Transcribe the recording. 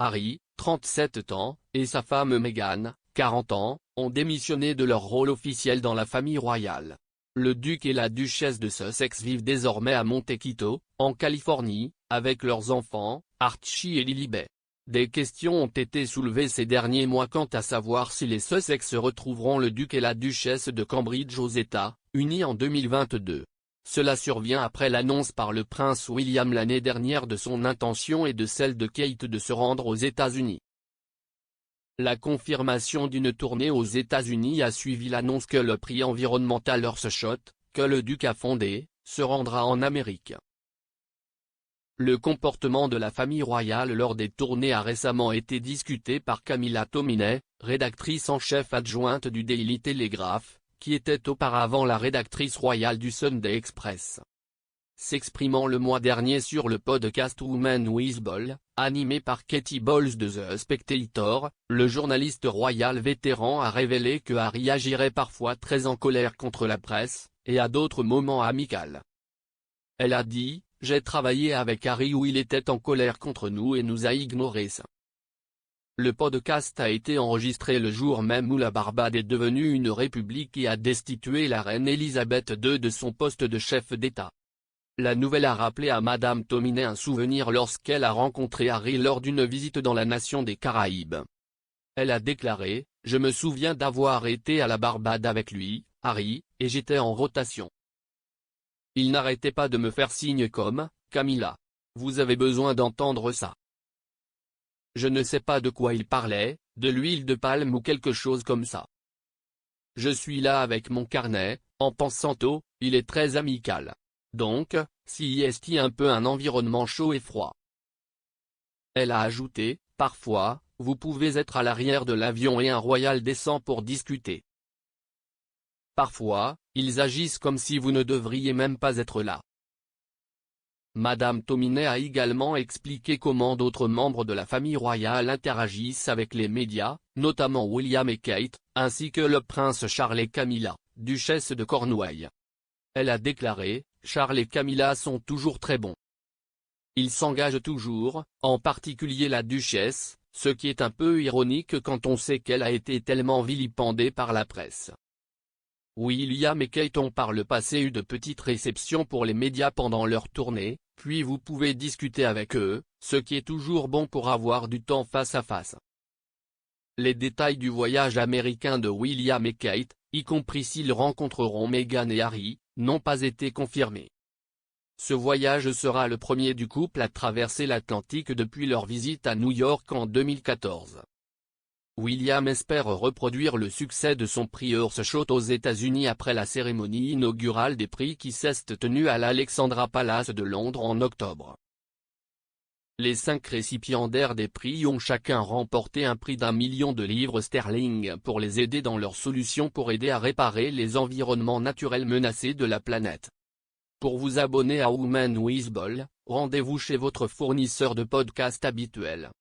Harry, 37 ans, et sa femme Meghan, 40 ans, ont démissionné de leur rôle officiel dans la famille royale. Le duc et la duchesse de Sussex vivent désormais à Montecito, en Californie, avec leurs enfants, Archie et Lilibet. Des questions ont été soulevées ces derniers mois quant à savoir si les Sussex retrouveront le duc et la duchesse de Cambridge aux États-Unis en 2022. Cela survient après l'annonce par le prince William l'année dernière de son intention et de celle de Kate de se rendre aux États-Unis. La confirmation d'une tournée aux États-Unis a suivi l'annonce que le prix environnemental Earthshot, que le duc a fondé, se rendra en Amérique. Le comportement de la famille royale lors des tournées a récemment été discuté par Camilla Tominey, rédactrice en chef adjointe du Daily Telegraph, qui était auparavant la rédactrice royale du Sunday Express. S'exprimant le mois dernier sur le podcast Women with Ball, animé par Katie Bowles de The Spectator, le journaliste royal vétéran a révélé que Harry agirait parfois très en colère contre la presse, et à d'autres moments amical. Elle a dit: « J'ai travaillé avec Harry où il était en colère contre nous et nous a ignorés ça. » Le podcast a été enregistré le jour même où la Barbade est devenue une république et a destitué la reine Elisabeth II de son poste de chef d'État. La nouvelle a rappelé à Madame Tominey un souvenir lorsqu'elle a rencontré Harry lors d'une visite dans la nation des Caraïbes. Elle a déclaré: « Je me souviens d'avoir été à la Barbade avec lui, Harry, et j'étais en rotation. Il n'arrêtait pas de me faire signe comme: Camilla. Vous avez besoin d'entendre ça. Je ne sais pas de quoi il parlait, de l'huile de palme ou quelque chose comme ça. Je suis là avec mon carnet, en pensant au, il est très amical. Donc, si est un peu un environnement chaud et froid. » Elle a ajouté: « Parfois, vous pouvez être à l'arrière de l'avion et un royal descend pour discuter. Parfois, ils agissent comme si vous ne devriez même pas être là. » Madame Tominey a également expliqué comment d'autres membres de la famille royale interagissent avec les médias, notamment William et Kate, ainsi que le prince Charles et Camilla, duchesse de Cornouailles. Elle a déclaré: « Charles et Camilla sont toujours très bons. Ils s'engagent toujours, en particulier la duchesse, ce qui est un peu ironique quand on sait qu'elle a été tellement vilipendée par la presse. » William et Kate ont par le passé eu de petites réceptions pour les médias pendant leur tournée, puis vous pouvez discuter avec eux, ce qui est toujours bon pour avoir du temps face à face. Les détails du voyage américain de William et Kate, y compris s'ils rencontreront Meghan et Harry, n'ont pas été confirmés. Ce voyage sera le premier du couple à traverser l'Atlantique depuis leur visite à New York en 2014. William espère reproduire le succès de son prix Earthshot aux États-Unis après la cérémonie inaugurale des prix qui s'est tenue à l'Alexandra Palace de Londres en octobre. Les 5 récipiendaires des prix ont chacun remporté un prix d'1 million de livres sterling pour les aider dans leur solution pour aider à réparer les environnements naturels menacés de la planète. Pour vous abonner à Women with Ball, rendez-vous chez votre fournisseur de podcast habituel.